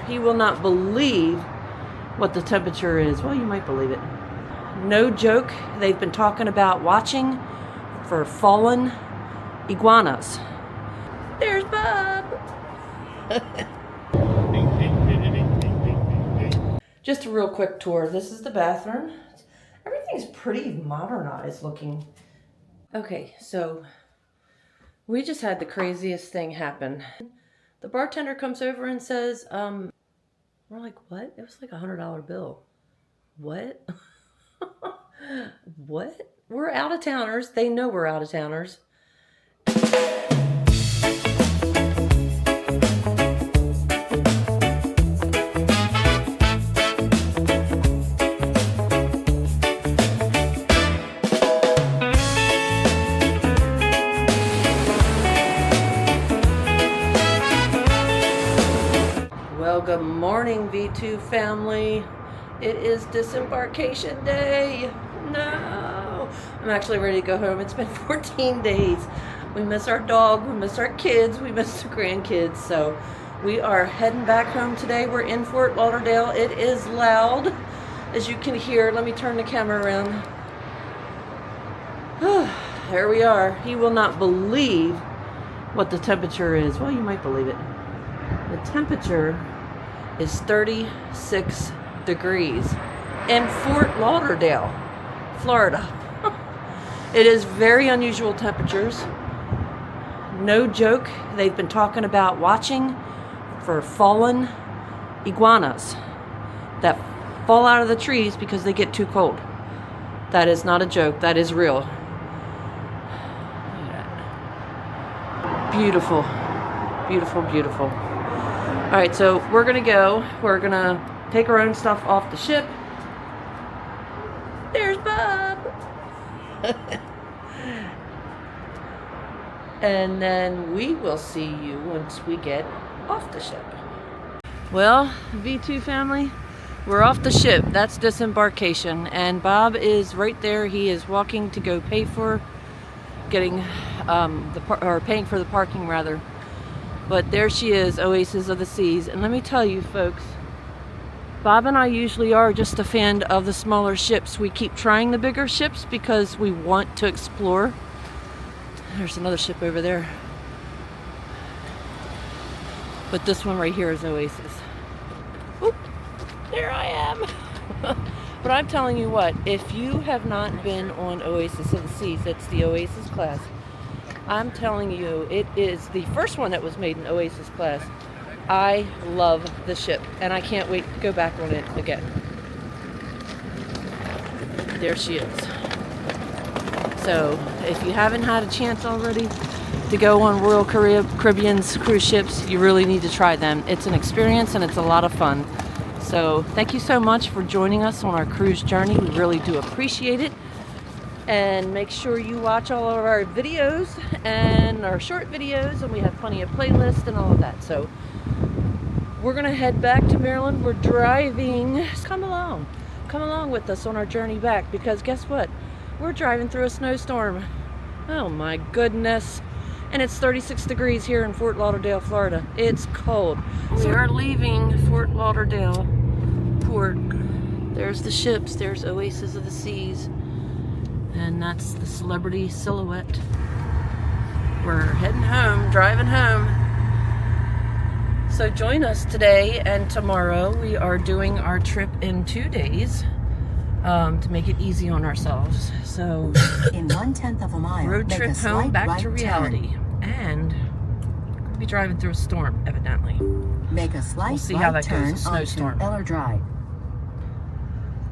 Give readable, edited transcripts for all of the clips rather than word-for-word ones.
He will not believe what the temperature is. Well, you might believe it. No joke, they've been talking about watching for fallen iguanas. There's Bob. Just a real quick tour. This is the bathroom. Everything's pretty modernized looking. Okay, so we just had the craziest thing happen. The bartender comes over and says, we're like, what? It was like $100 bill. What? What? We're out-of-towners. They know we're out-of-towners. Well, good morning, V2 family. It is Disembarkation Day. No. I'm actually ready to go home. It's been 14 days. We miss our dog. We miss our kids. We miss the grandkids. So we are heading back home today. We're in Fort Lauderdale. It is loud, as you can hear. Let me turn the camera around. There we are. He will not believe what the temperature is. Well, you might believe it. The temperature is 36 degrees in Fort Lauderdale, Florida. It is very unusual temperatures. No joke, they've been talking about watching for fallen iguanas that fall out of the trees because they get too cold. That is not a joke, that is real. Beautiful, beautiful, beautiful. All right, so we're gonna go. We're gonna take our own stuff off the ship. There's Bob. And then we will see you once we get off the ship. Well, V2 family, we're off the ship. That's Disembarkation. And Bob is right there. He is walking to go pay for getting paying for the parking rather. But there she is, Oasis of the Seas. And let me tell you folks, Bob and I usually are just a fan of the smaller ships. We keep trying the bigger ships because we want to explore. There's another ship over there. But this one right here is Oasis. Oop, there I am. But I'm telling you what, if you have not been on Oasis of the Seas, it's the Oasis class. I'm telling you, it is the first one that was made in Oasis class. I love the ship, and I can't wait to go back on it again. There she is. So, if you haven't had a chance already to go on Royal Caribbean's cruise ships, you really need to try them. It's an experience, and it's a lot of fun. So, thank you so much for joining us on our cruise journey. We really do appreciate it. And make sure you watch all of our videos and our short videos, and we have plenty of playlists and all of that. So we're gonna head back to Maryland. We're driving. Come along with us on our journey back, because guess what? We're driving through a snowstorm. Oh my goodness. And it's 36 degrees here in Fort Lauderdale, Florida. It's cold. So we are leaving Fort Lauderdale port. There's the ships, there's Oasis of the Seas. And that's the celebrity silhouette. We're heading home, driving home. So join us today and tomorrow. We are doing our trip in 2 days to make it easy on ourselves. So in 1/10 of a mile, road trip home, back to reality. And we'll be driving through a storm, evidently. Make a slight we'll see how that turn goes, a snowstorm. Eller Drive.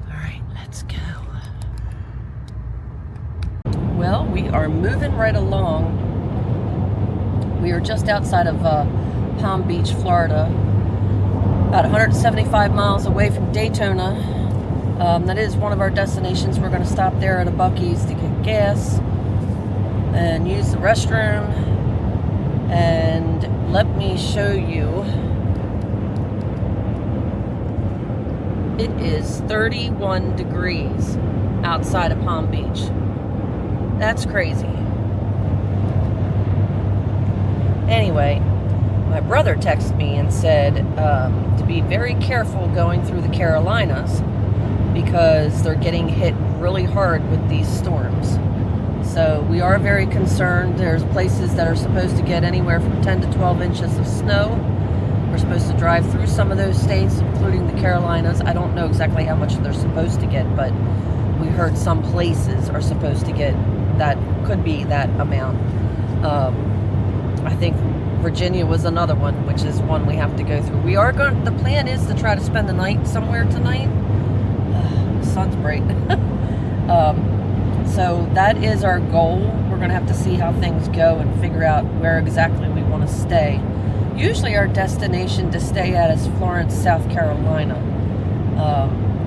All right, let's go. Well, we are moving right along. We are just outside of Palm Beach, Florida, about 175 miles away from Daytona. That is one of our destinations. We're going to stop there at a Buc-ee's to get gas and use the restroom. And let me show you. It is 31 degrees outside of Palm Beach. That's crazy. Anyway, my brother texted me and said to be very careful going through the Carolinas because they're getting hit really hard with these storms. So we are very concerned. There's places that are supposed to get anywhere from 10 to 12 inches of snow. We're supposed to drive through some of those states, including the Carolinas. I don't know exactly how much they're supposed to get, but we heard some places are supposed to get that, could be that amount. I think Virginia was another one, which is one we have to go through. We are going, the plan is to try to spend the night somewhere tonight. The sun's bright. So that is our goal. We're going to have to see how things go and figure out where exactly we want to stay. Usually our destination to stay at is Florence, South Carolina.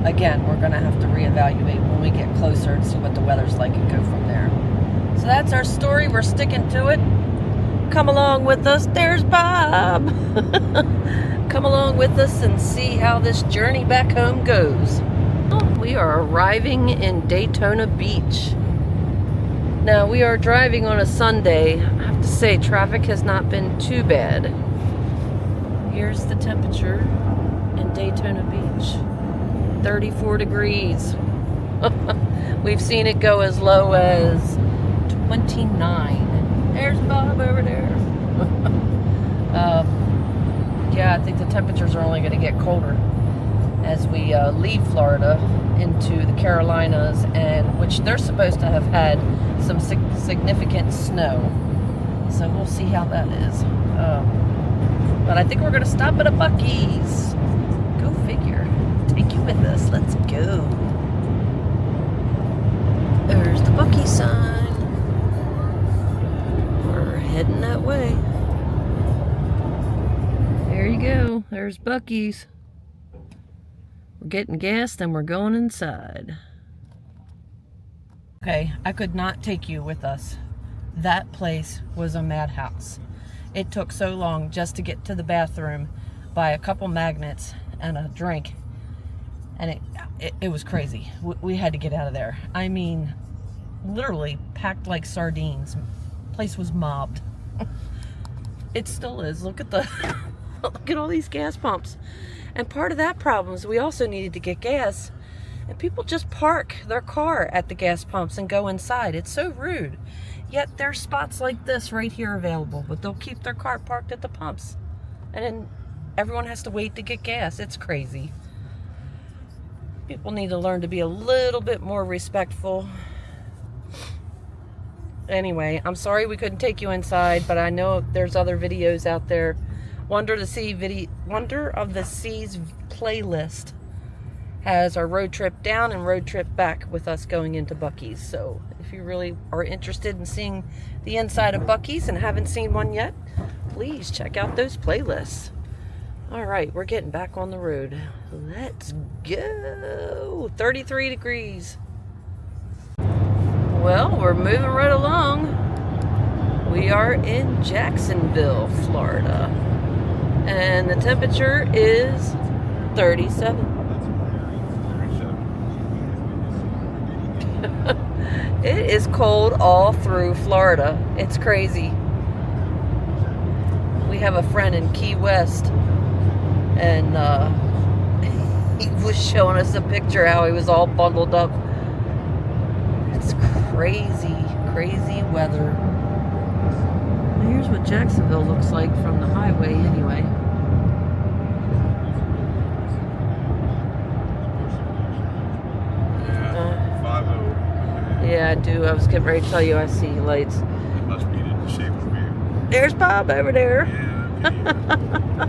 Again, we're going to have to reevaluate when we get closer and see what the weather's like and go from there. So that's our story. We're sticking to it. Come along with us. There's Bob. Come along with us and see how this journey back home goes. We are arriving in Daytona Beach. Now we are driving on a Sunday. I have to say traffic has not been too bad. Here's the temperature in Daytona Beach. 34 degrees. We've seen it go as low as 29. There's Bob over there. Yeah, I think the temperatures are only going to get colder as we leave Florida into the Carolinas, and which they're supposed to have had some significant snow. So we'll see how that is. But I think we're going to stop at a Buc-ee's. Go figure. Take you with us. Let's go. There's the Buc-ee sign. We're heading that way. There you go. There's Buc-ee's. We're getting gas, then we're going inside. Okay, I could not take you with us. That place was a madhouse. It took so long just to get to the bathroom, buy a couple magnets and a drink, and it was crazy. We had to get out of there. I mean, literally packed like sardines. Place was mobbed. It still is. Look at the look at all these gas pumps. And part of that problem is we also needed to get gas, and people just park their car at the gas pumps and go inside. It's so rude. Yet there's spots like this right here available, but they'll keep their car parked at the pumps, and then everyone has to wait to get gas. It's crazy. People need to learn to be a little bit more respectful. Anyway, I'm sorry we couldn't take you inside, but I know there's other videos out there. Wonder of the Seas playlist has our road trip down and road trip back with us going into Buc-ee's. So if you really are interested in seeing the inside of Buc-ee's and haven't seen one yet, please check out those playlists. All right, we're getting back on the road. Let's go. 33 degrees. Well, we're moving right along. We are in Jacksonville, Florida. And the temperature is 37. It is cold all through Florida. It's crazy. We have a friend in Key West, and he was showing us a picture how he was all bundled up. It's crazy, crazy weather. Here's what Jacksonville looks like from the highway anyway. Yeah, I do. I was getting ready to tell you I see lights. It must be in the shape of you. There's Bob over there. Yeah.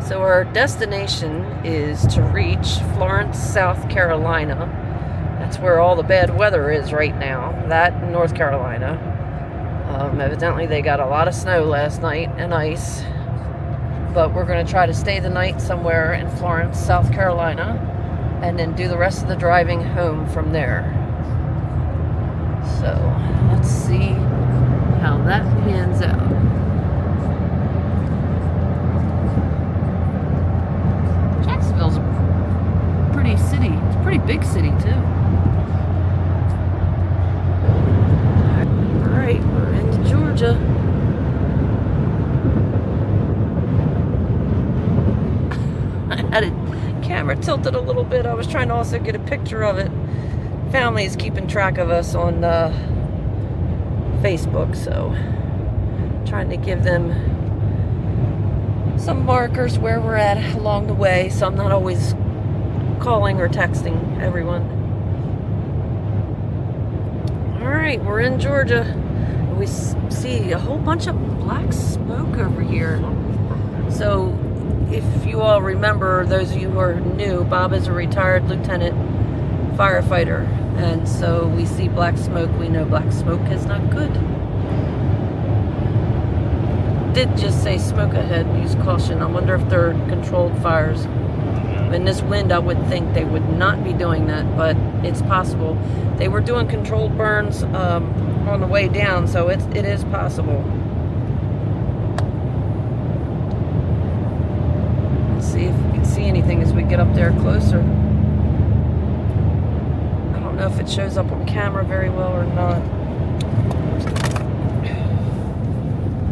So our destination is to reach Florence, South Carolina. That's where all the bad weather is right now. That and North Carolina. Evidently they got a lot of snow last night and ice. But we're going to try to stay the night somewhere in Florence, South Carolina, and then do the rest of the driving home from there. So let's see how that pans out. Jacksonville's a pretty city. It's a pretty big city too. Alright, we're into Georgia. I had it camera tilted a little bit. I was trying to also get a picture of it. Family is keeping track of us on Facebook, so trying to give them some markers where we're at along the way, so I'm not always calling or texting everyone. Alright, we're in Georgia. We see a whole bunch of black smoke over here. So if you all remember, those of you who are new, Bob is a retired lieutenant firefighter, and so we see black smoke. We know black smoke is not good. Did just say smoke ahead, use caution. I wonder if they're controlled fires. In this wind, I would think they would not be doing that, but it's possible. They were doing controlled burns on the way down, so it is possible. Let's see if we can see anything as we get up there closer. I don't know if it shows up on camera very well or not.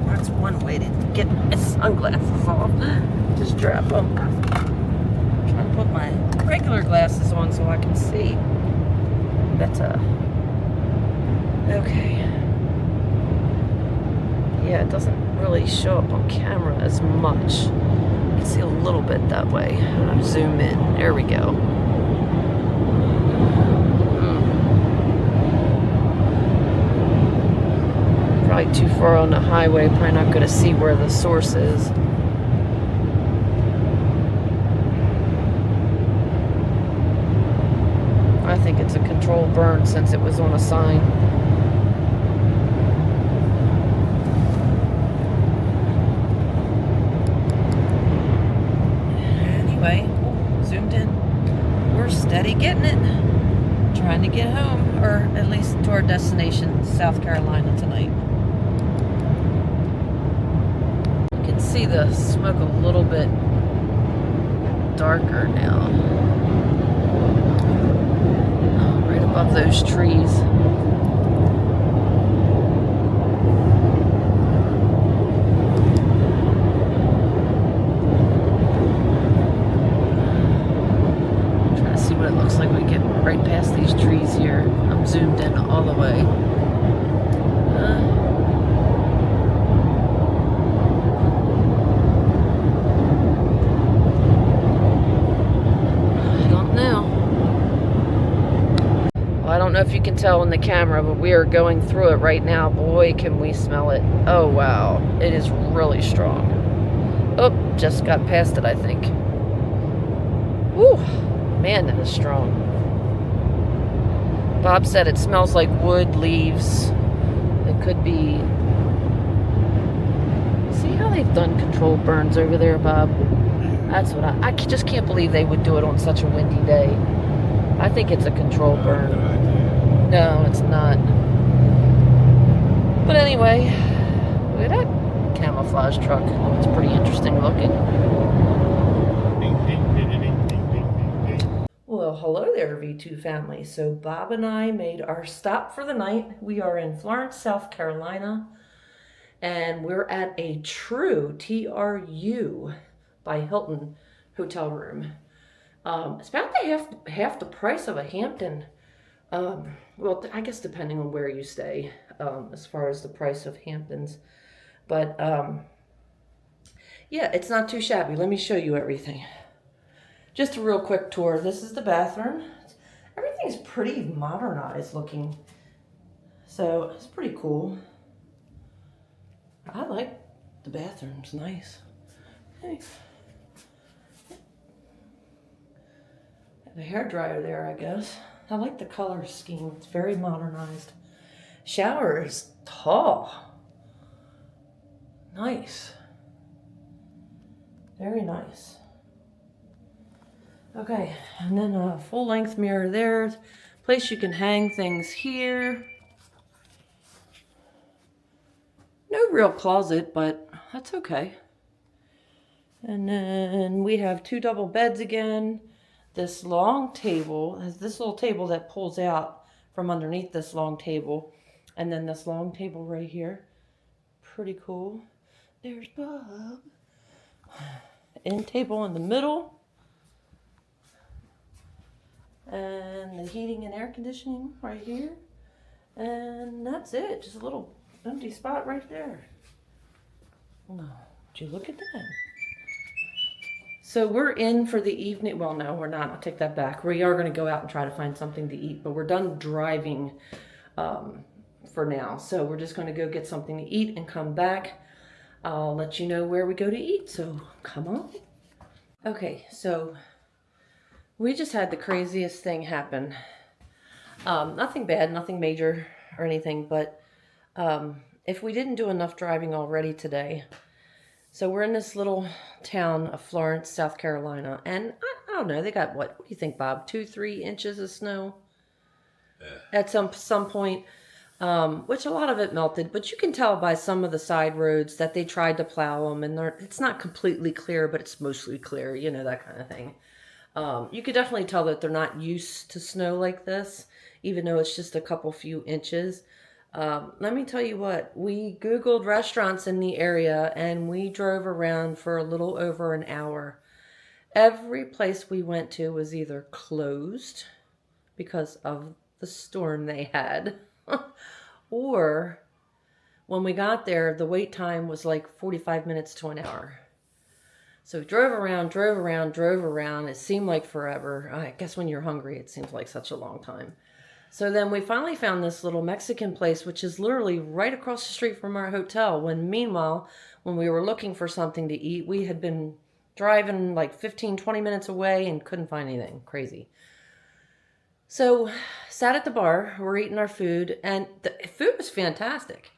That's one way to get my sunglasses off. Just drop them. Trying to put my regular glasses on so I can see better. Okay. Yeah, it doesn't really show up on camera as much. You can see a little bit that way. I'll zoom in. There we go. Probably too far on the highway. Probably not going to see where the source is. I think it's a controlled burn since it was on a sign. Anyway, zoomed in. We're steady getting it. Trying to get home, or at least to our destination, South Carolina, tonight. You can see the smoke a little bit darker now. Above those trees. I'm trying to see what it looks like when we get right past these trees here. I'm zoomed in all the way. I don't know if you can tell in the camera, but we are going through it right now. Boy, can we smell it. Oh, wow. It is really strong. Oh, just got past it, I think. Whew. Man, that is strong. Bob said it smells like wood, leaves. It could be... See how they've done controlled burns over there, Bob? That's what I just can't believe they would do it on such a windy day. I think it's a controlled burn. No, it's not. But anyway, look at that camouflage truck. It's pretty interesting looking. Well, hello there, V2 family. So Bob and I made our stop for the night. We are in Florence, South Carolina, and we're at a true TRU by Hilton hotel room. It's about half the price of a Hampton. Well, I guess depending on where you stay, as far as the price of Hamptons. But, yeah, it's not too shabby. Let me show you everything. Just a real quick tour. This is the bathroom. Everything's pretty modernized looking. So, it's pretty cool. I like the bathroom. It's nice. Hey. The hairdryer there, I guess. I like the color scheme. It's very modernized. Shower is tall. Nice. Very nice. Okay, and then a full-length mirror there. Place you can hang things here. No real closet, but that's okay. And then we have 2 double beds again. This long table has this little table that pulls out from underneath this long table. And then this long table right here. Pretty cool. There's Bob. End table in the middle. And the heating and air conditioning right here. And that's it. Just a little empty spot right there. Oh, would you look at that? So we're in for the evening. Well, no, we're not. I'll take that back. We are going to go out and try to find something to eat, but we're done driving for now. So we're just going to go get something to eat and come back. I'll let you know where we go to eat. So come on. Okay, so we just had the craziest thing happen. Nothing bad, nothing major or anything, but if we didn't do enough driving already today. So we're in this little town of Florence, South Carolina, and I don't know, they got what do you think, Bob? 2-3 inches of snow at some point, which a lot of it melted, but you can tell by some of the side roads that they tried to plow them, and it's not completely clear, but it's mostly clear, you know, that kind of thing. You could definitely tell that they're not used to snow like this, even though it's just a couple few inches. Let me tell you what, we Googled restaurants in the area and we drove around for a little over an hour. Every place we went to was either closed because of the storm they had, or when we got there, the wait time was like 45 minutes to an hour. So we drove around. It seemed like forever. I guess when you're hungry, it seems like such a long time. So then we finally found this little Mexican place, which is literally right across the street from our hotel. Meanwhile, when we were looking for something to eat, we had been driving like 15-20 minutes away and couldn't find anything. Crazy. So sat at the bar, we're eating our food, and the food was fantastic.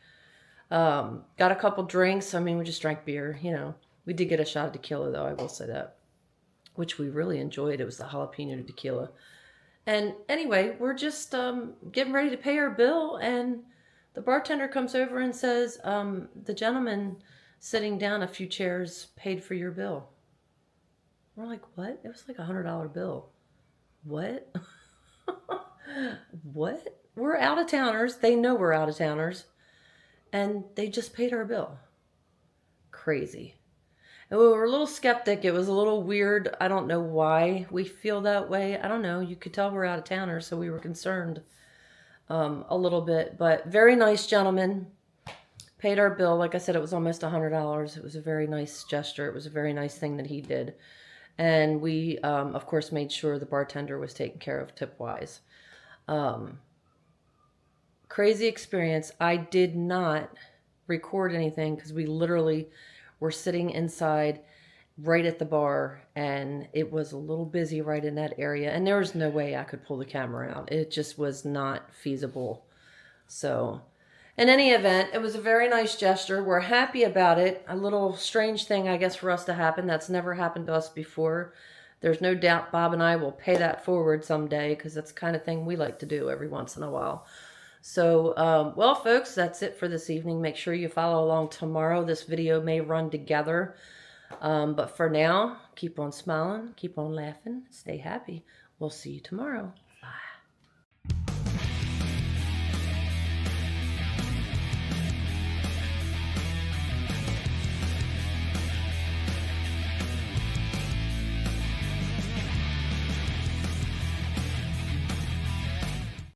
Got a couple drinks. I mean, we just drank beer, you know. We did get a shot of tequila, though, I will say that, which we really enjoyed. It was the jalapeno tequila. And anyway, we're just getting ready to pay our bill, and the bartender comes over and says, the gentleman sitting down a few chairs paid for your bill. We're like, what? It was like $100 bill. What? What? We're out-of-towners. They know we're out-of-towners. And they just paid our bill. Crazy. And we were a little skeptic. It was a little weird. I don't know why we feel that way. I don't know. You could tell we're out of towners, so we were concerned a little bit. But very nice gentleman. Paid our bill. Like I said, it was almost $100. It was a very nice gesture. It was a very nice thing that he did. And we, of course, made sure the bartender was taken care of tip-wise. Crazy experience. I did not record anything because we literally were sitting inside right at the bar, and it was a little busy right in that area, and there was no way I could pull the camera out. It just was not feasible. So in any event, it was a very nice gesture. We're happy about it. A little strange thing, I guess, for us to happen. That's never happened to us before. There's no doubt Bob and I will pay that forward someday, because that's the kind of thing we like to do every once in a while. So, well, folks, that's it for this evening. Make sure you follow along tomorrow. This video may run together. But for now, keep on smiling, keep on laughing, stay happy. We'll see you tomorrow.